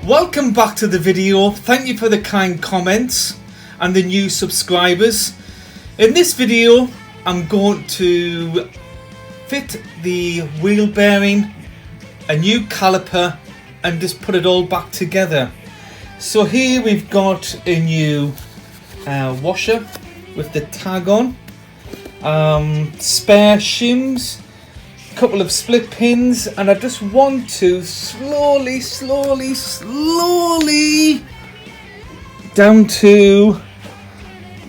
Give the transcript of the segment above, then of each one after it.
Welcome back to the video. Thank you for the kind comments and the new subscribers. In this video I'm going to fit the wheel bearing, a new caliper, and just put it all back together. So here we've got a new washer with the tag on, spare shims, a couple of split pins, and I just want to slowly down to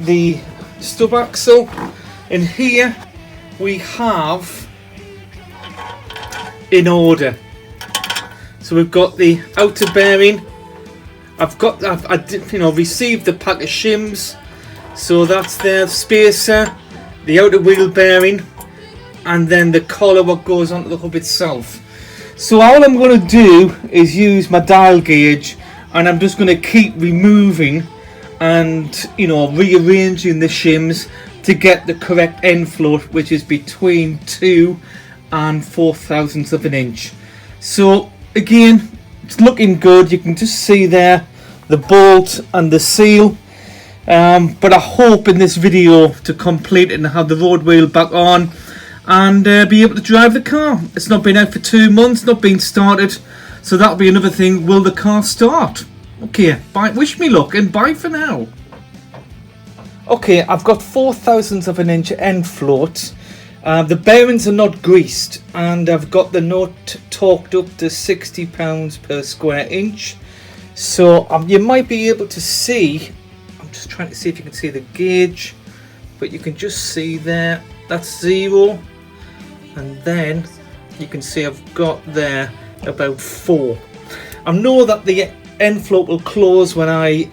the stub axle. In here we have in order. So we've got the outer bearing. I received the pack of shims, so that's the spacer, the outer wheel bearing, and then the collar what goes onto the hub itself. So all I'm going to do is use my dial gauge, and I'm just going to keep removing and rearranging the shims to get the correct end float, which is between 2 and 4 thousandths of an inch. So again, it's looking good. You can just see there the bolt and the seal, but I hope in this video to complete it and have the road wheel back on and be able to drive the car. It's not been out for 2 months, not been started, so that'll be another thing. Will the car start? Okay, bye. Wish me luck and bye for now. Okay, I've got 4 thousandths of an inch end float. The bearings are not greased, and I've got the nut torqued up to 60 pounds per square inch. So you might be able to see, I'm just trying to see if you can see the gauge, but you can just see there, that's 0. And then you can see I've got there about 4. I know that the end float will close when I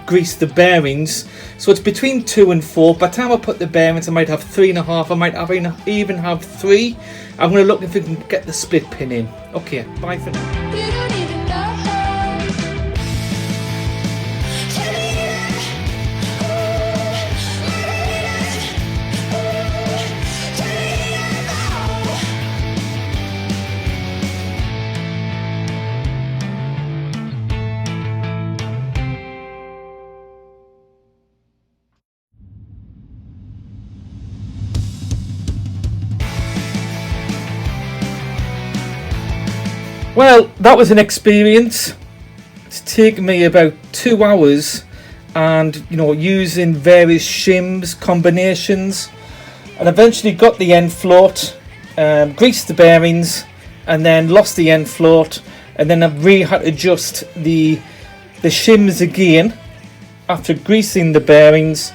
grease the bearings, so it's between 2 and 4. By the time I put the bearings, I might have 3.5, I might even have 3. I'm going to look if we can get the split pin in. Okay, bye for now. Well, that was an experience. It's taken me about 2 hours, and using various shims combinations, and eventually got the end float, greased the bearings, and then lost the end float, and then I've had to adjust the shims again after greasing the bearings,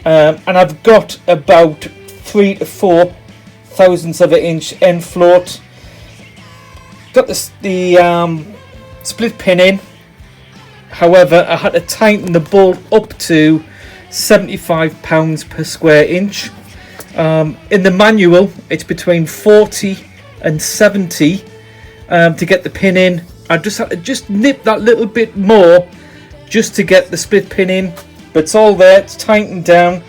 and I've got about 3 to 4 thousandths of an inch end float. Got the split pin in. However, I had to tighten the bolt up to 75 pounds per square inch. In the manual, it's between 40 and 70 to get the pin in. I just had to nip that little bit more just to get the split pin in, but it's all there. It's tightened down,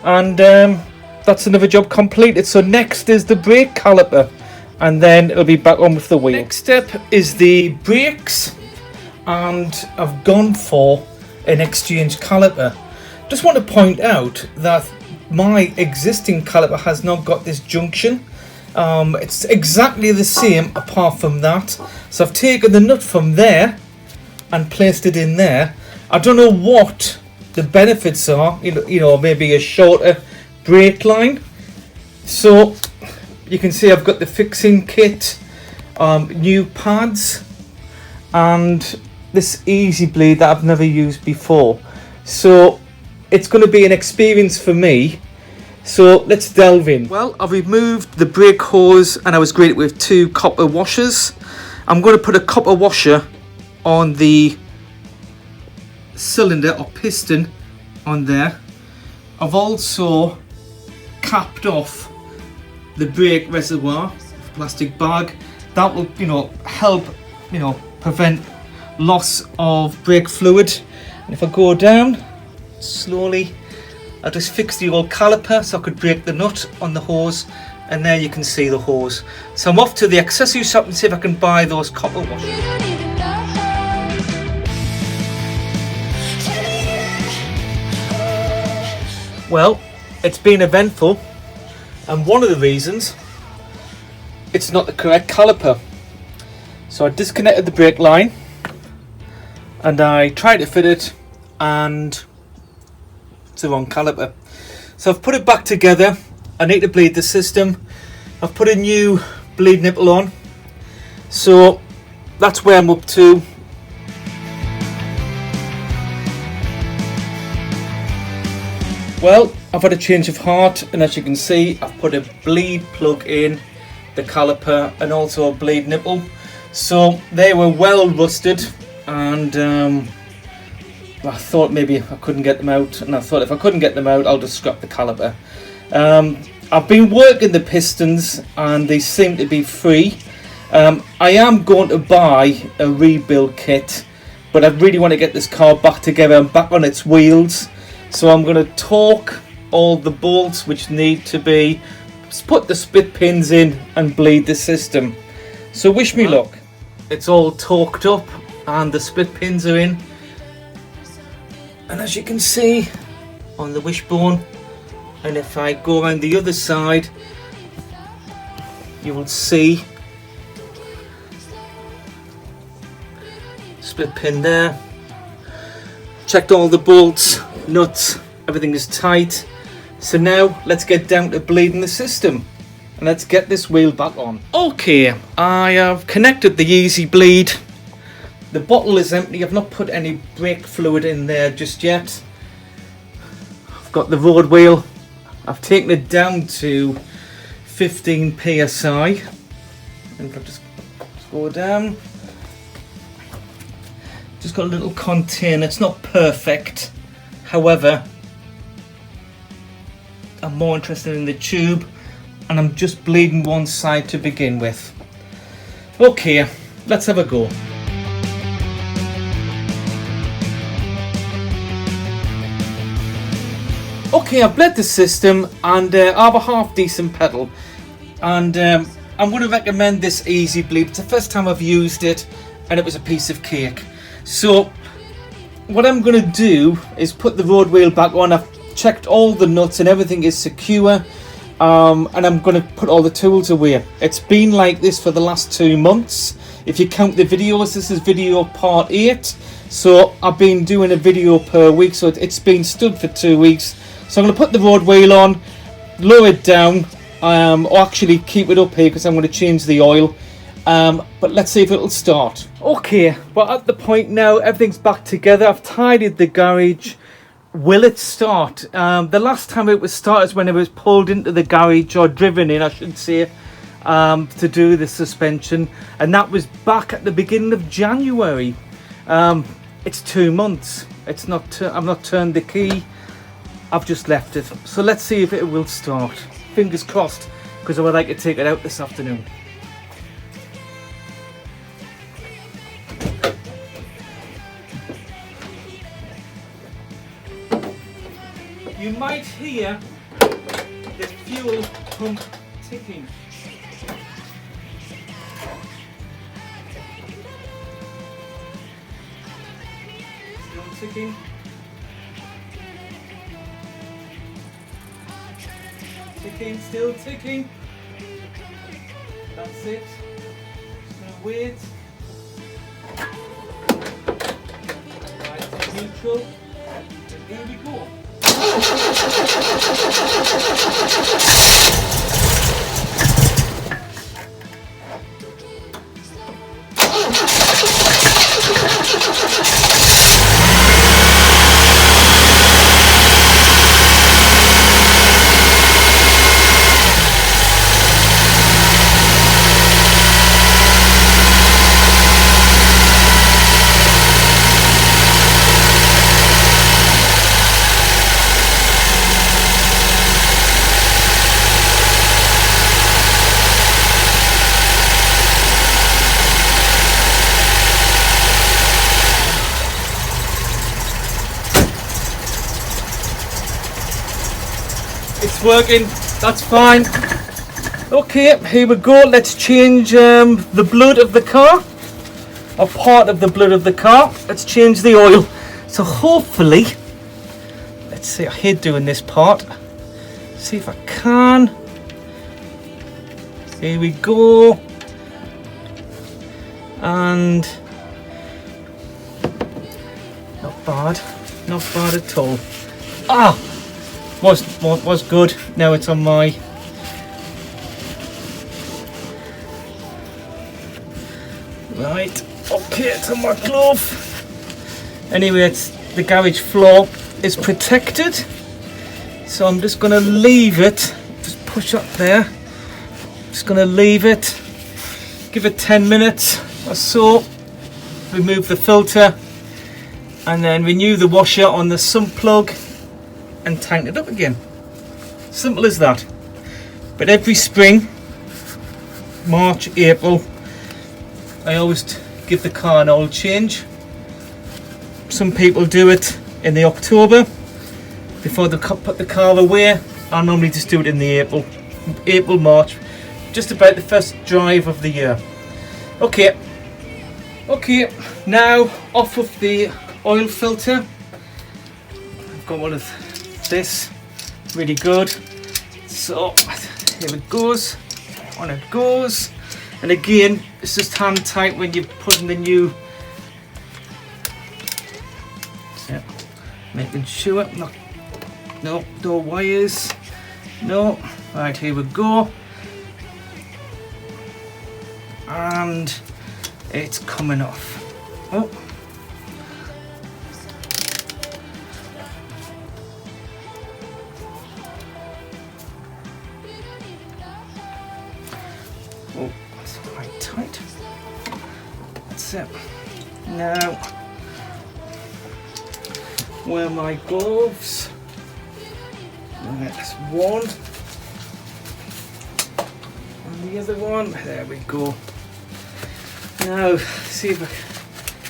and that's another job completed. So next is the brake caliper, and then it'll be back on with the wheel. Next step is the brakes, and I've gone for an exchange caliper. Just want to point out that my existing caliper has not got this junction. It's exactly the same apart from that. So I've taken the nut from there and placed it in there. I don't know what the benefits are, maybe a shorter brake line. So you can see I've got the fixing kit, new pads, and this EEZIBLED that I've never used before. So it's going to be an experience for me. So let's delve in. Well, I've removed the brake hose, and I was greeted with 2 copper washers. I'm going to put a copper washer on the cylinder or piston on there. I've also capped off the brake reservoir plastic bag. That will help prevent loss of brake fluid. And if I go down slowly, I'll just fix the old caliper so I could break the nut on the hose, and there you can see the hose. So I'm off to the accessory shop and see if I can buy those copper washers. Well, it's been eventful, and one of the reasons, it's not the correct caliper. So I disconnected the brake line and I tried to fit it, and it's the wrong caliper. So I've put it back together. I need to bleed the system. I've put a new bleed nipple on, so that's where I'm up to. Well, I've had a change of heart, and as you can see, I've put a bleed plug in the caliper and also a bleed nipple. So they were well rusted, and I thought maybe I couldn't get them out, and I thought if I couldn't get them out, I'll just scrap the caliper. I've been working the pistons and they seem to be free. I am going to buy a rebuild kit, but I really want to get this car back together and back on its wheels. So I'm going to torque all the bolts which need to be, put the split pins in and bleed the system. So wish me luck. It's all torqued up and the split pins are in. And as you can see on the wishbone, and if I go around the other side, you will see split pin there. Checked all the bolts, nuts, everything is tight. So now let's get down to bleeding the system and let's get this wheel back on. Okay, I have connected the EEZIBLED. The bottle is empty. I've not put any brake fluid in there just yet. I've got the road wheel. I've taken it down to 15 psi. And if I just go down, just got a little container. It's not perfect, however, I'm more interested in the tube, and I'm just bleeding one side to begin with. Okay, let's have a go. Okay, I've bled the system, and I have a half decent pedal, and I'm going to recommend this EEZIBLED. It's the first time I've used it, and it was a piece of cake. So what I'm going to do is put the road wheel back on. I've checked all the nuts and everything is secure, and I'm going to put all the tools away. It's been like this for the last 2 months. If you count the videos, this is video part 8. So I've been doing a video per week, so it's been stood for 2 weeks. So I'm going to put the road wheel on, lower it down, or actually keep it up here because I'm going to change the oil. But let's see if it'll start. Okay, well at the point now, everything's back together. I've tidied the garage. Will it start? The last time it was started is when it was pulled into the garage, or driven in I should say, to do the suspension, and that was back at the beginning of January. It's 2 months. It's not. I've not turned the key. I've just left it. So let's see if it will start. Fingers crossed, because I would like to take it out this afternoon. You might hear the fuel pump ticking. Still ticking. Ticking, still ticking. That's it. Just gonna wait. Right, to neutral. Here we go. It's working, that's fine. Okay, here we go. Let's change the blood of the car, or part of the blood of the car. Let's change the oil. So hopefully, let's Let's see, I hate doing this part. See if I can. Here we go. And not bad at all. Ah, was good. Now it's on my right. Okay, it's on my glove. Anyway, it's the garage floor is protected, so I'm just gonna leave it. Just push up there. Just gonna leave it. Give it 10 minutes or so. Remove the filter, and then renew the washer on the sump plug and tighten it up again. Simple as that. But every spring, March, April, I always give the car an oil change. Some people do it in the October before they put the car away. I normally just do it in the April, March, just about the first drive of the year. Okay, now off of the oil filter. I've got one of this, really good. So here it goes, on it goes. And again, it's just hand tight when you're putting the new, making sure, no wires, no. Right, here we go. And it's coming off. Oh. Oh, that's quite tight. That's it. Now, wear my gloves. Right, that's one. And the other one, there we go. Now, see if I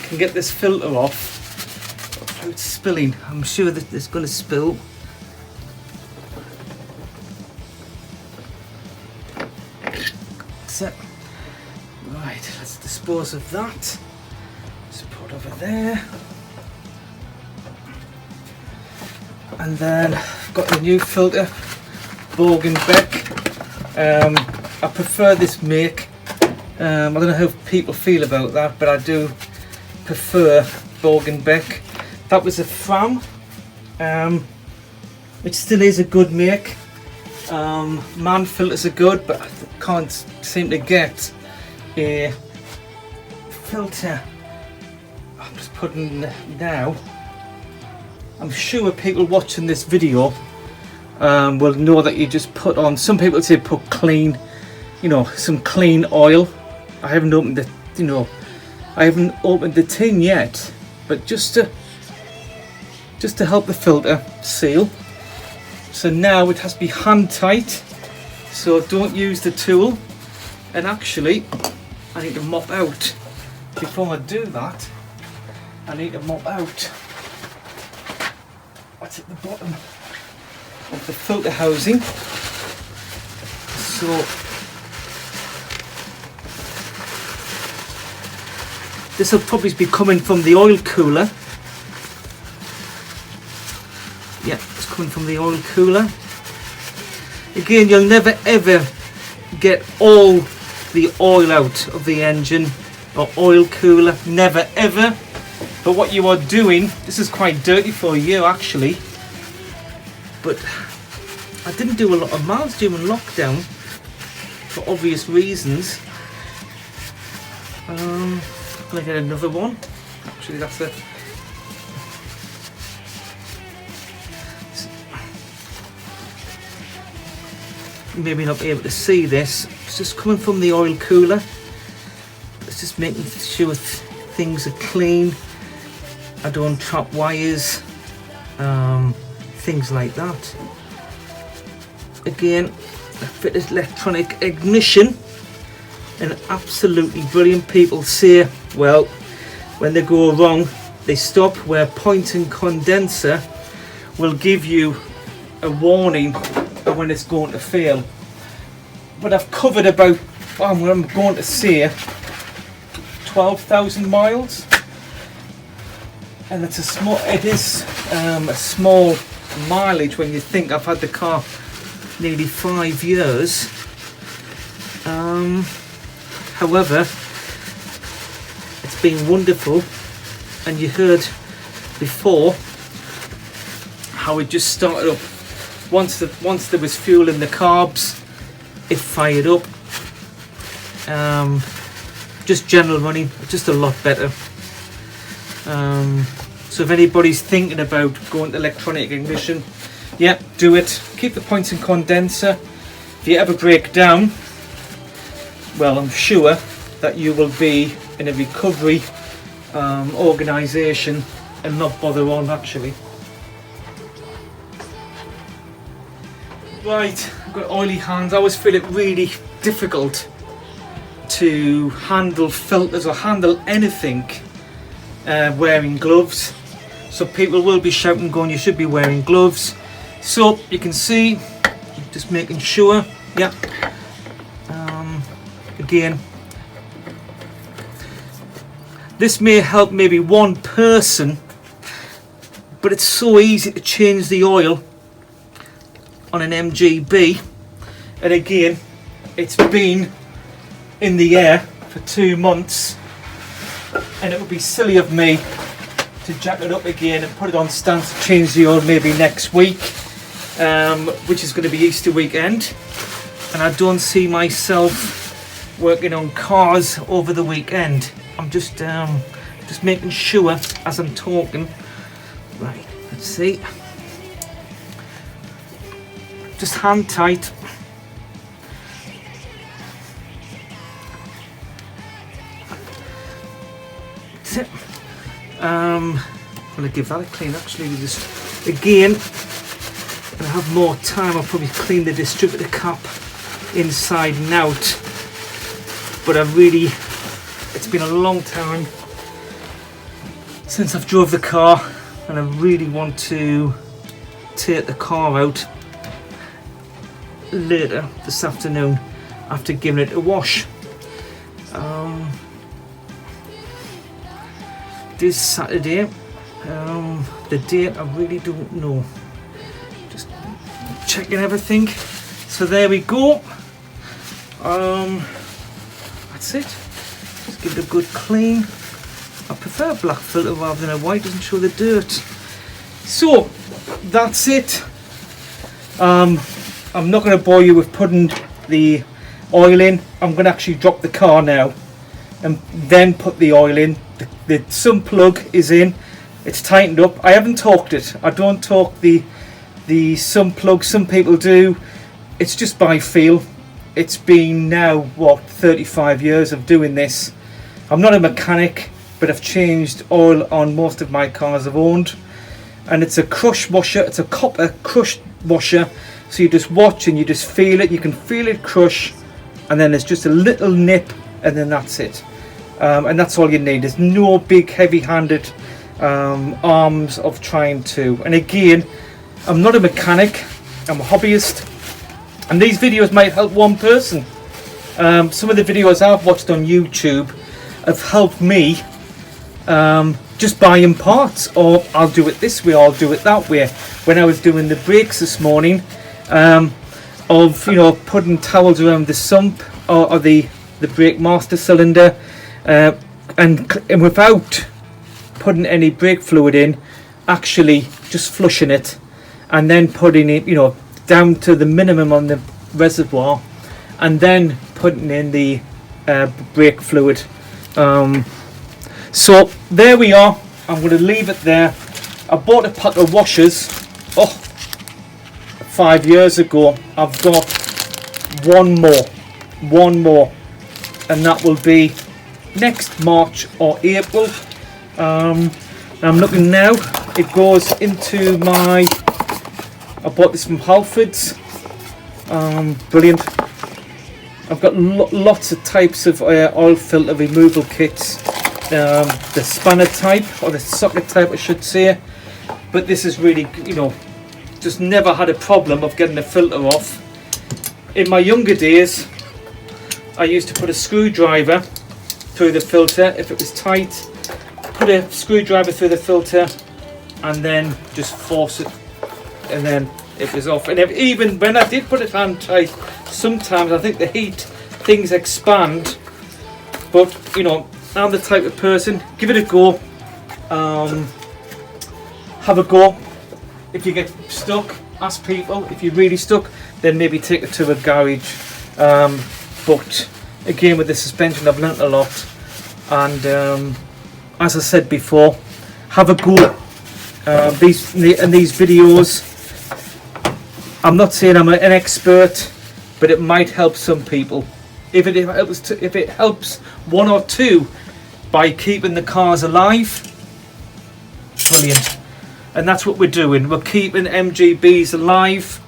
can get this filter off. Oh, it's spilling. I'm sure that it's going to spill. That's it. Right, let's dispose of that. Just put it over there. And then I've got the new filter, Borg & Beck. I prefer this make. I don't know how people feel about that, but I do prefer Borg & Beck. That was a Fram, which still is a good make. Man filters are good, but I can't seem to get a filter. I'm just putting now. I'm sure people watching this video will know that you just put on. Some people say put clean, some clean oil. I haven't opened the, I haven't opened the tin yet, but just to help the filter seal. So now it has to be hand tight. So don't use the tool. And actually, I need to mop out. Before I do that, I need to mop out what's at the bottom of the filter housing. So this will probably be coming from the oil cooler. Yeah, it's coming from the oil cooler. Again, you'll never ever get all the oil out of the engine or oil cooler, never ever. But what you are doing, this is quite dirty for you actually, but I didn't do a lot of miles during lockdown for obvious reasons. I'm gonna get another one. Actually, that's it. Maybe not be able to see this. It's just coming from the oil cooler. It's just making sure things are clean. I don't trap wires, things like that. Again, a fitted electronic ignition, and absolutely brilliant. People say, well, when they go wrong, they stop, where point and condenser will give you a warning of when it's going to fail. But I've covered about, I'm going to say 12,000 miles. And it's a small, a small mileage when you think I've had the car nearly 5 years. However, it's been wonderful, and you heard before how it just started up. Once there was fuel in the carbs, it fired up. Just general running, just a lot better. So if anybody's thinking about going to electronic ignition, yeah, do it. Keep the points in condenser. If you ever break down, well, I'm sure that you will be in a recovery organisation and not bother on actually. Right, I've got oily hands. I always feel it really difficult to handle filters or handle anything wearing gloves. So people will be shouting, going, you should be wearing gloves. So you can see, just making sure, yeah. Again, this may help maybe one person, but it's so easy to change the oil on an MGB, and again, it's been in the air for 2 months, and it would be silly of me to jack it up again and put it on stance to change the oil maybe next week, which is going to be Easter weekend, and I don't see myself working on cars over the weekend. I'm just making sure as I'm talking. Right, let's see. Just hand tight. That's it. I'm gonna give that a clean. Actually, just again, when I have more time, I'll probably clean the distributor cap inside and out. But it's been a long time since I've drove the car, and I really want to take the car out later this afternoon after giving it a wash. This Saturday, the date I really don't know, just checking everything. So there we go. That's it. Just give it a good clean. I prefer a black filter rather than a white, doesn't show the dirt. So that's it. I'm not going to bore you with putting the oil in. I'm going to actually drop the car now and then put the oil in. The sump plug is in, it's tightened up. I haven't torqued it. I don't torque the sump plug. Some people do. It's just by feel. It's been now, what, 35 years of doing this. I'm not a mechanic, but I've changed oil on most of my cars I've owned. And it's a crush washer, it's a copper crush washer. So you just watch and you just feel it. You can feel it crush, and then there's just a little nip, and then that's it. And that's all you need. There's no big heavy-handed arms of trying to. And again, I'm not a mechanic, I'm a hobbyist. And these videos might help one person. Some of the videos I've watched on YouTube have helped me just buying parts, or I'll do it this way, or I'll do it that way. When I was doing the brakes this morning, of putting towels around the sump or the brake master cylinder, and without putting any brake fluid in, actually just flushing it, and then putting it, down to the minimum on the reservoir, and then putting in the brake fluid. So there we are. I'm going to leave it there. I bought a pack of washers 5 years ago. I've got one more, and that will be next March or April. I'm looking now. It goes into my, I bought this from Halfords. Brilliant. I've got lots of types of oil filter removal kits. The spanner type, or the socket type I should say, but this is really, just never had a problem of getting the filter off. In my younger days, I used to put a screwdriver through the filter if it was tight, put a screwdriver through the filter, and then just force it and then it was off. And even when I did put it on tight, sometimes I think the heat, things expand. But you know, I'm the type of person, give it a go. Have a go. If you get stuck, ask people. If you're really stuck, then maybe take it to a garage. But again, with the suspension, I've learnt a lot. And as I said before, have a go. These videos, I'm not saying I'm an expert, but it might help some people. If it helps one or two by keeping the cars alive, brilliant. And that's what we're doing. We're keeping MGBs alive.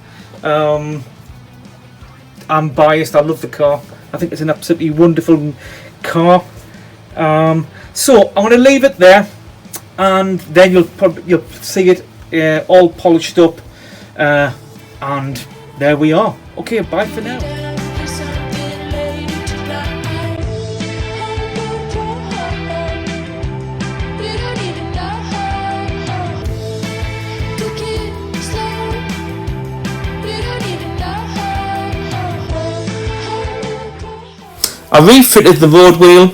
I'm biased. I love the car. I think it's an absolutely wonderful car. So I'm going to leave it there, and then you'll see it all polished up, and there we are. Okay, bye for now. I refitted the road wheel,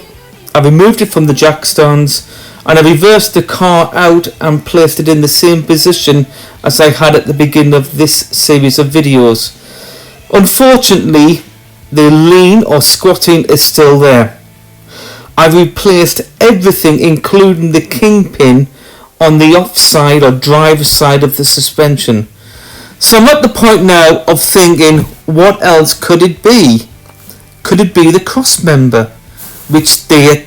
I removed it from the jack stands, and I reversed the car out and placed it in the same position as I had at the beginning of this series of videos. Unfortunately, the lean or squatting is still there. I replaced everything, including the kingpin on the offside or driver's side of the suspension. So I'm at the point now of thinking, what else could it be? Could it be the cross member, which the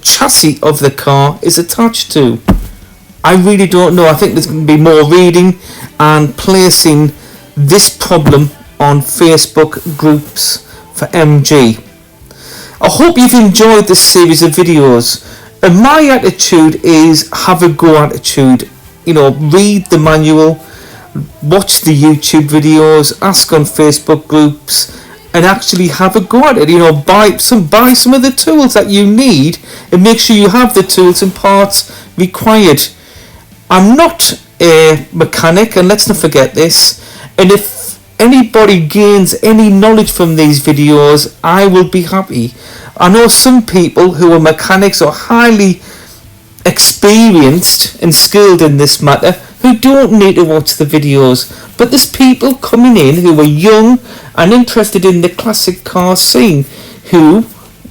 chassis of the car is attached to? I really don't know. I think there's going to be more reading and placing this problem on Facebook groups for MG. I hope you've enjoyed this series of videos. And my attitude is have a go attitude. You know, read the manual, watch the YouTube videos, ask on Facebook groups, and actually have a go at it. You know, buy some of the tools that you need, and make sure you have the tools and parts required. I'm not a mechanic, and let's not forget this. And if anybody gains any knowledge from these videos, I will be happy. I know some people who are mechanics or highly experienced and skilled in this matter who don't need to watch the videos, but there's people coming in who are young and interested in the classic car scene who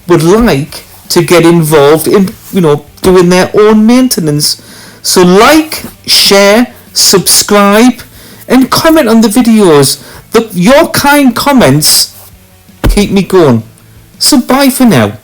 would like to get involved in, you know, doing their own maintenance. So like, share, subscribe, and comment on the videos. Your kind comments keep me going. So bye for now.